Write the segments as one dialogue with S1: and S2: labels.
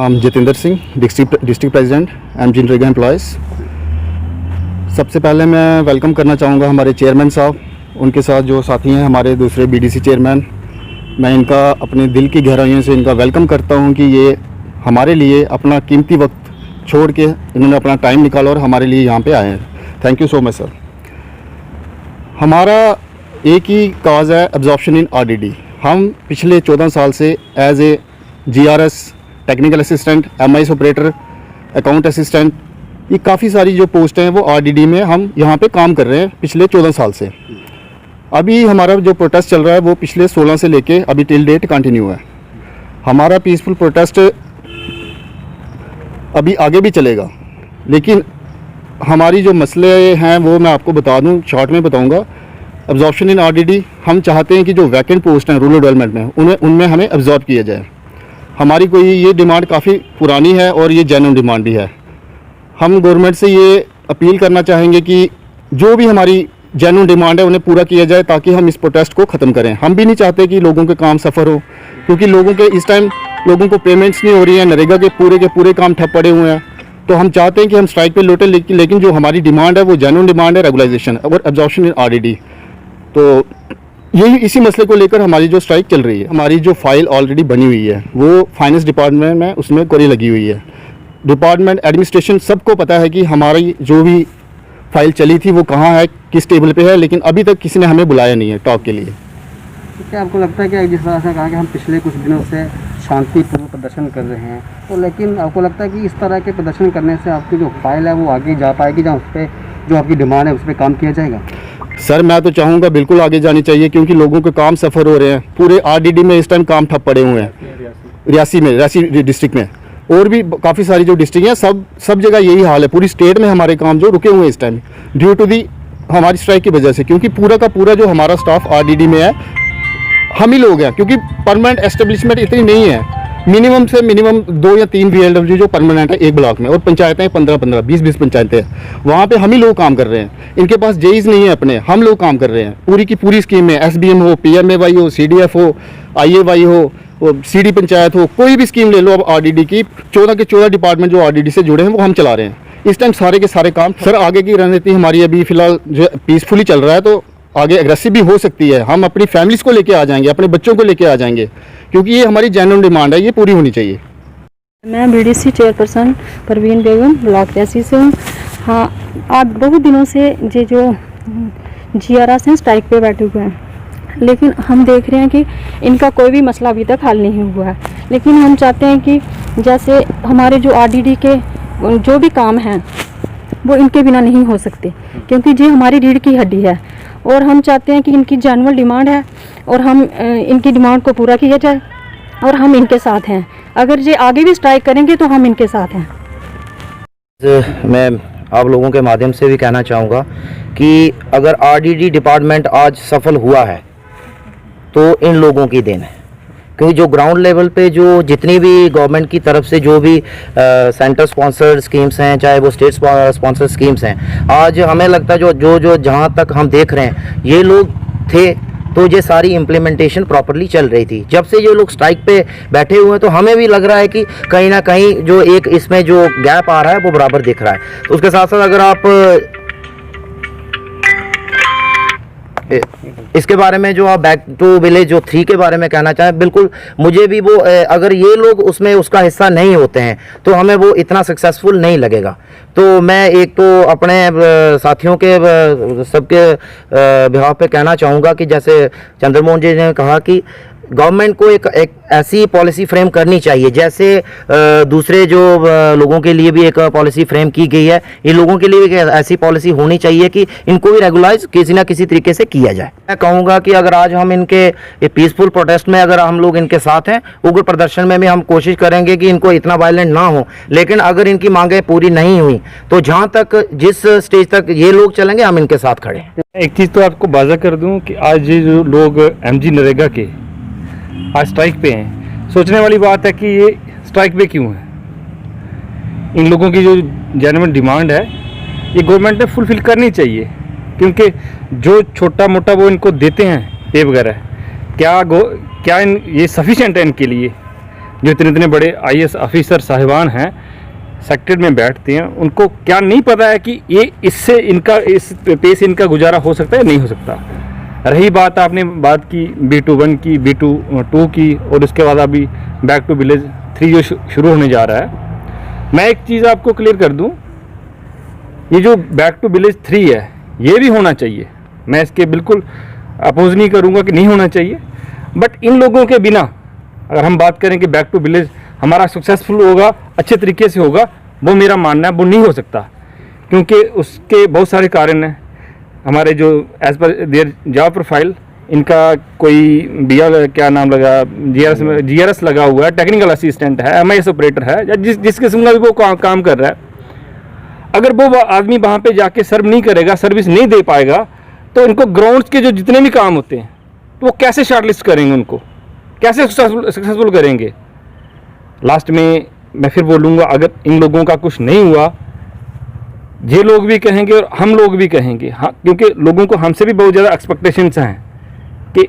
S1: I'm Jatinder Singh, district president MG NREGA employees. सबसे पहले मैं वेलकम करना चाहूँगा हमारे चेयरमैन साहब, उनके साथ जो साथी हैं हमारे दूसरे बीडीसी चेयरमैन। मैं इनका अपने दिल की गहराइयों से इनका वेलकम करता हूँ कि ये हमारे लिए अपना कीमती वक्त छोड़ के इन्होंने अपना टाइम निकाला और हमारे लिए यहाँ पे आए हैं। Thank you so much sir. हमारा एक ही काज है, एब्जॉर्प्शन इन आरडीडी। हम पिछले 14 साल से as a GRS, technical assistant, MIS operator, account assistant, ये काफ़ी सारी जो पोस्ट हैं वो आरडीडी में हम यहाँ पे काम कर रहे हैं पिछले 14 साल से। अभी हमारा जो प्रोटेस्ट चल रहा है वो पिछले 16 से लेके अभी टिल डेट कंटिन्यू है। हमारा पीसफुल प्रोटेस्ट अभी आगे भी चलेगा, लेकिन हमारी जो मसले हैं वो मैं आपको बता दूं, शॉर्ट में बताऊंगा। एब्जॉर्प्शन इन आरडीडी, हम चाहते हैं कि जो वैकेंट पोस्ट हैं रूरल डेवलपमेंट में उनमें हमें एब्जॉर्ब किया जाए। हमारी कोई ये डिमांड काफ़ी पुरानी है और ये जेन्युइन डिमांड भी है। हम गवर्नमेंट से ये अपील करना चाहेंगे कि जो भी हमारी जेन्युइन डिमांड है उन्हें पूरा किया जाए ताकि हम इस प्रोटेस्ट को ख़त्म करें। हम भी नहीं चाहते कि लोगों के काम सफ़र हो, क्योंकि लोगों के इस टाइम लोगों को पेमेंट्स नहीं हो रही हैं, नरेगा के पूरे काम ठप पड़े हुए हैं। तो हम चाहते हैं कि हम स्ट्राइक पे लौटें, लेकिन जो हमारी डिमांड है वो जेन्युइन डिमांड है, रेगुलाइजेशन और एब्जॉर्प्शन इन आरडीडी। तो यही इसी मसले को लेकर हमारी जो स्ट्राइक चल रही है। हमारी जो फाइल ऑलरेडी बनी हुई है वो फाइनेंस डिपार्टमेंट में उसमें क्वेरी लगी हुई है। डिपार्टमेंट एडमिनिस्ट्रेशन सबको पता है कि हमारी जो भी फाइल चली थी वो कहाँ है, किस टेबल पे है, लेकिन अभी तक किसी ने हमें बुलाया नहीं है टॉक के लिए।
S2: क्या आपको लगता है कि जिस तरह से कहा कि हम पिछले कुछ दिनों से शांतिपूर्ण प्रदर्शन कर रहे हैं, तो लेकिन आपको लगता है कि इस तरह के प्रदर्शन करने से आपकी जो फाइल है वो आगे जा पाएगी, जहाँ उस पर जो आपकी डिमांड है उस पर काम किया जाएगा?
S1: सर मैं तो चाहूँगा बिल्कुल आगे जानी चाहिए, क्योंकि लोगों के काम सफ़र हो रहे हैं। पूरे आरडीडी में इस टाइम काम ठप पड़े हुए हैं। रियासी डिस्ट्रिक्ट में और भी काफ़ी सारी जो डिस्ट्रिक्ट हैं सब जगह यही हाल है। पूरी स्टेट में हमारे काम जो रुके हुए हैं इस टाइम ड्यू टू दी हमारी स्ट्राइक की वजह से, क्योंकि पूरा का पूरा जो हमारा स्टाफ आरडीडी में है हम ही लोग हैं, क्योंकि परमानेंट एस्टेब्लिशमेंट इतनी नहीं है। मिनिमम से मिनिमम 2 या 3 VLW जो परमानेंट है एक ब्लॉक में, और पंचायतें 15-15, 20-20 पंचायतें हैं, वहाँ पे हम ही लोग काम कर रहे हैं। इनके पास जेईज नहीं है अपने, हम लोग काम कर रहे हैं पूरी की पूरी स्कीम में। SBM हो, PMAY हो, CDF हो, IAY हो, CD पंचायत हो, कोई भी स्कीम ले लो अब आरडीडी की, 14 के 14 डिपार्टमेंट जो आरडीडी से जुड़े हैं वो हम चला रहे हैं इस टाइम सारे के सारे काम। सर आगे की रणनीति हमारी अभी फ़िलहाल जो पीसफुली चल रहा है, तो आगे एग्रेसिव भी हो सकती है। हम अपनी फैमिलीज़ को लेके आ जाएंगे, अपने बच्चों को लेके आ जाएंगे, क्योंकि ये हमारी जेन्युइन डिमांड है, ये पूरी होनी चाहिए।
S3: मैं बीडीसी चेयरपर्सन परवीन बेगम ब्लॉक रियासी से हूँ। हाँ, आज बहुत दिनों से ये जो जीआरएस हैं स्ट्राइक पे बैठे हुए हैं, लेकिन हम देख रहे हैं कि इनका कोई भी मसला अभी तक हल नहीं हुआ है। लेकिन हम चाहते हैं कि जैसे हमारे जो आरडीडी के जो भी काम हैं वो इनके बिना नहीं हो सकते, क्योंकि ये हमारी रीढ़ की हड्डी है। और हम चाहते हैं कि इनकी जेन्युइन डिमांड है और हम इनकी डिमांड को पूरा किया जाए, और हम इनके साथ हैं। अगर ये आगे भी स्ट्राइक करेंगे तो हम इनके साथ हैं।
S4: मैं आप लोगों के माध्यम से भी कहना चाहूँगा कि अगर आरडीडी डिपार्टमेंट आज सफल हुआ है तो इन लोगों की देन है, क्योंकि जो ग्राउंड लेवल पे जो जितनी भी गवर्नमेंट की तरफ से जो भी सेंटर स्पॉन्सर्ड स्कीम्स हैं, चाहे वो स्टेट स्पॉन्सर्ड स्कीम्स हैं, आज हमें लगता है जो जहाँ तक हम देख रहे हैं ये लोग थे तो ये सारी इम्प्लीमेंटेशन प्रॉपरली चल रही थी। जब से ये लोग स्ट्राइक पे बैठे हुए हैं तो हमें भी लग रहा है कि कहीं ना कहीं जो एक इसमें जो गैप आ रहा है वो बराबर दिख रहा है। तो उसके साथ साथ अगर आप इसके बारे में जो आप बैक टू विलेज जो 3 के बारे में कहना चाहें, बिल्कुल मुझे भी वो अगर ये लोग उसमें उसका हिस्सा नहीं होते हैं तो हमें वो इतना सक्सेसफुल नहीं लगेगा। तो मैं एक तो अपने साथियों के सबके बिहाफ पे कहना चाहूँगा कि जैसे चंद्रमोहन जी ने कहा कि गवर्नमेंट को एक ऐसी पॉलिसी फ्रेम करनी चाहिए, जैसे दूसरे जो लोगों के लिए भी एक पॉलिसी फ्रेम की गई है, इन लोगों के लिए भी एक ऐसी पॉलिसी होनी चाहिए कि इनको भी रेगुलाइज किसी ना किसी तरीके से किया जाए। मैं कहूँगा कि अगर आज हम इनके पीसफुल प्रोटेस्ट में अगर हम लोग इनके साथ हैं, उग्र प्रदर्शन में भी हम कोशिश करेंगे कि इनको इतना वायलेंट ना हो, लेकिन अगर इनकी मांगें पूरी नहीं हुई तो जहाँ तक जिस स्टेज तक ये लोग चलेंगे हम इनके साथ खड़े हैं।
S5: एक चीज़ तो आपको वाज़ा कर दूँ कि आज ये जो लोग एमजी नरेगा के आज स्ट्राइक पे हैं, सोचने वाली बात है कि ये स्ट्राइक पे क्यों है। इन लोगों की जो जेन्युइन डिमांड है ये गवर्नमेंट ने फुलफिल करनी चाहिए, क्योंकि जो छोटा मोटा वो इनको देते हैं पे वगैरह, क्या ये सफिशेंट है इनके लिए? जो इतने इतने बड़े आईएएस ऑफिसर साहिबान हैं सेक्रेटरीट में बैठते हैं, उनको क्या नहीं पता है कि ये इससे इनका इस पे से इनका गुजारा हो सकता है नहीं हो सकता। रही बात आपने बात की B21 की, B22 की, और उसके बाद अभी बैक टू विलेज 3 जो शुरू होने जा रहा है। मैं एक चीज़ आपको क्लियर कर दूं, ये जो बैक टू विलेज 3 है ये भी होना चाहिए, मैं इसके बिल्कुल अपोज नहीं करूंगा कि नहीं होना चाहिए, बट इन लोगों के बिना अगर हम बात करें कि बैक टू विलेज हमारा सक्सेसफुल होगा, अच्छे तरीके से होगा, वो मेरा मानना है वो नहीं हो सकता, क्योंकि उसके बहुत सारे कारण हैं। हमारे जो as per their job profile, इनका कोई क्या नाम लगा, GRS लगा हुआ है, टेक्निकल असिस्टेंट है, MIS ऑपरेटर है, या जिस किस्म का भी वो काम कर रहा है, अगर वो आदमी वहाँ पे जाके सर्व नहीं करेगा, सर्विस नहीं दे पाएगा, तो इनको ग्राउंड्स के जो जितने भी काम होते हैं तो वो कैसे शॉर्टलिस्ट करेंगे, उनको कैसे सक्सेसफुल करेंगे। लास्ट में मैं फिर बोलूँगा, अगर इन लोगों का कुछ नहीं हुआ, ये लोग भी कहेंगे और हम लोग भी कहेंगे, हाँ, क्योंकि लोगों को हमसे भी बहुत ज़्यादा एक्सपेक्टेशंस हैं कि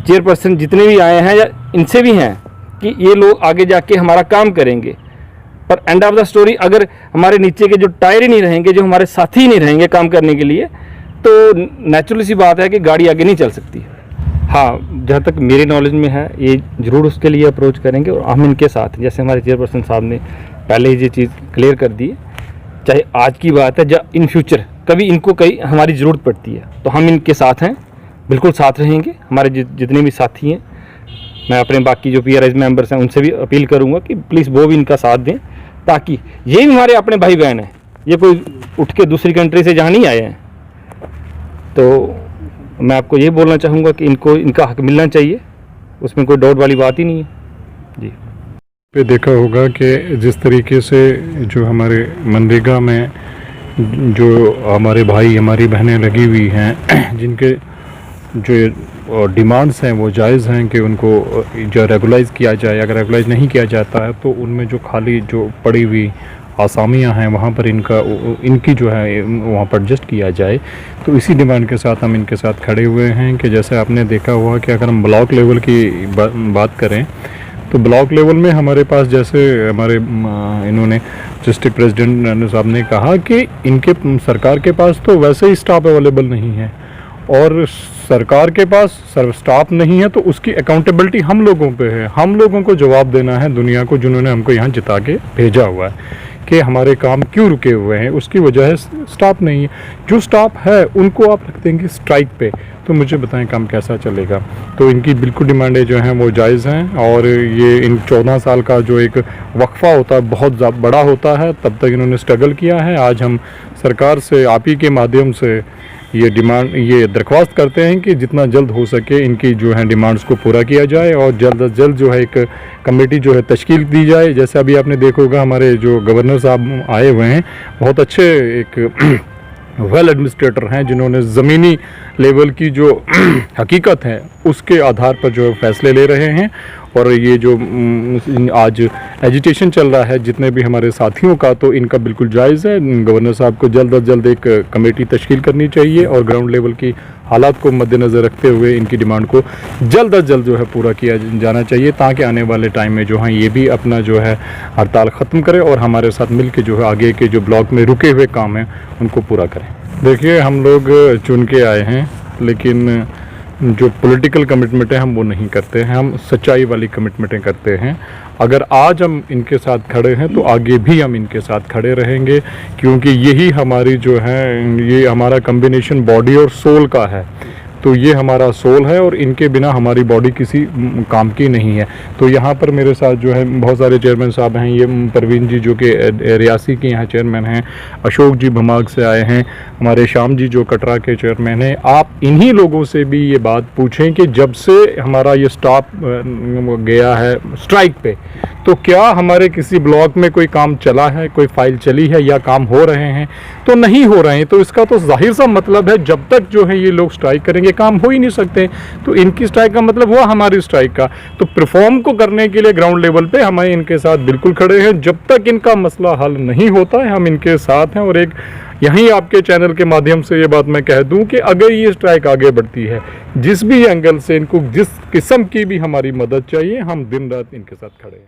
S5: चेयरपर्सन जितने भी आए हैं या इनसे भी हैं कि ये लोग आगे जाके हमारा काम करेंगे, पर एंड ऑफ द स्टोरी अगर हमारे नीचे के जो टायर ही नहीं रहेंगे, जो हमारे साथी ही नहीं रहेंगे काम करने के लिए, तो नेचुरल सी बात है कि गाड़ी आगे नहीं चल सकती। हाँ, जहाँ तक मेरे नॉलेज में है, ये ज़रूर उसके लिए अप्रोच करेंगे और हम इनके साथ, जैसे हमारे चेयरपर्सन साहब ने पहले ही ये चीज़ क्लियर कर दी है, चाहे आज की बात है या इन फ्यूचर कभी इनको कहीं हमारी ज़रूरत पड़ती है तो हम इनके साथ हैं, बिल्कुल साथ रहेंगे। हमारे जितने भी साथी हैं, मैं अपने बाकी जो PRIs मेंबर्स हैं उनसे भी अपील करूंगा कि प्लीज़ वो भी इनका साथ दें, ताकि ये भी हमारे अपने भाई बहन हैं, ये कोई उठ के दूसरी कंट्री से जहाँ नहीं आए हैं। तो मैं आपको ये बोलना चाहूँगा कि इनको इनका हक मिलना चाहिए, उसमें कोई डाउट वाली बात ही नहीं है जी।
S6: पे देखा होगा कि जिस तरीके से जो हमारे मनरेगा में जो हमारे भाई हमारी बहनें लगी हुई हैं, जिनके जो डिमांड्स हैं वो जायज़ हैं कि उनको जो रेगुलाइज़ किया जाए, अगर रेगुलाइज़ नहीं किया जाता है तो उनमें जो खाली जो पड़ी हुई आसामियां हैं वहाँ पर इनकी जो है वहाँ पर एडजस्ट किया जाए। तो इसी डिमांड के साथ हम इनके साथ खड़े हुए हैं कि जैसे आपने देखा हुआ कि अगर हम ब्लॉक लेवल की बात करें तो ब्लॉक लेवल में हमारे पास, जैसे हमारे इन्होंने डिस्ट्रिक्ट प्रेसिडेंट साहब ने कहा कि इनके सरकार के पास तो वैसे ही स्टाफ अवेलेबल नहीं है, और सरकार के पास स्टाफ नहीं है तो उसकी अकाउंटेबिलिटी हम लोगों पे है। हम लोगों को जवाब देना है दुनिया को, जिन्होंने हमको यहाँ जिता के भेजा हुआ है, कि हमारे काम क्यों रुके हुए हैं। उसकी वजह है स्टाफ नहीं है। जो स्टाफ है उनको आप रख देंगे स्ट्राइक पे, तो मुझे बताएं काम कैसा चलेगा। तो इनकी बिल्कुल डिमांडें जो हैं वो जायज़ हैं, और ये इन 14 साल का जो एक वक्फ़ा होता है बहुत बड़ा होता है, तब तक इन्होंने स्ट्रगल किया है। आज हम सरकार से आप ही के माध्यम से ये दरख्वास्त करते हैं कि जितना जल्द हो सके इनकी जो है डिमांड्स को पूरा किया जाए, और जल्द अज जल्द जो है एक कमेटी जो है तश्कील दी जाए। जैसे अभी आपने देखा होगा हमारे जो गवर्नर साहब आए हुए हैं, बहुत अच्छे एक वेल एडमिनिस्ट्रेटर हैं, जिन्होंने ज़मीनी लेवल की जो हकीकत है उसके आधार पर जो फैसले ले रहे हैं। और ये जो आज एजिटेशन चल रहा है जितने भी हमारे साथियों का, तो इनका बिल्कुल जायज़ है। गवर्नर साहब को जल्द अज जल्द एक कमेटी तश्कील करनी चाहिए, और ग्राउंड लेवल की हालात को मद्देनज़र रखते हुए इनकी डिमांड को जल्द अज जल्द जो है पूरा किया जाना चाहिए, ताकि आने वाले टाइम में जो है ये भी अपना जो है हड़ताल ख़त्म करें और हमारे साथ मिल के जो है आगे के जो ब्लॉक में रुके हुए काम हैं उनको पूरा करें। देखिए, हम लोग चुन के आए हैं, लेकिन जो पॉलिटिकल कमिटमेंट है हम वो नहीं करते हैं, हम सच्चाई वाली कमिटमेंटें करते हैं। अगर आज हम इनके साथ खड़े हैं तो आगे भी हम इनके साथ खड़े रहेंगे, क्योंकि यही हमारी जो है ये हमारा कॉम्बिनेशन बॉडी और सोल का है। तो ये हमारा सोल है, और इनके बिना हमारी बॉडी किसी काम की नहीं है। तो यहाँ पर मेरे साथ जो है बहुत सारे चेयरमैन साहब हैं, ये परवीन जी जो कि रियासी के यहाँ चेयरमैन हैं, अशोक जी भमाग से आए हैं, हमारे श्याम जी जो कटरा के चेयरमैन हैं। आप इन्हीं लोगों से भी ये बात पूछें कि जब से हमारा ये स्टाफ गया है स्ट्राइक पे, तो क्या हमारे किसी ब्लॉक में कोई काम चला है, कोई फाइल चली है या काम हो रहे हैं? तो नहीं हो रहे हैं। तो इसका तो जाहिर सा मतलब है जब तक जो है ये लोग स्ट्राइक करेंगे काम हो ही नहीं सकते। तो इनकी स्ट्राइक का मतलब हुआ हमारी स्ट्राइक का। तो परफॉर्म को करने के लिए ग्राउंड लेवल पे हम इनके साथ बिल्कुल खड़े हैं। जब तक इनका मसला हल नहीं होता है हम इनके साथ हैं। और एक यहीं आपके चैनल के माध्यम से ये बात मैं कह दूं कि अगर ये स्ट्राइक आगे बढ़ती है, जिस भी एंगल से इनको जिस किस्म की भी हमारी मदद चाहिए, हम दिन रात इनके साथ खड़े हैं।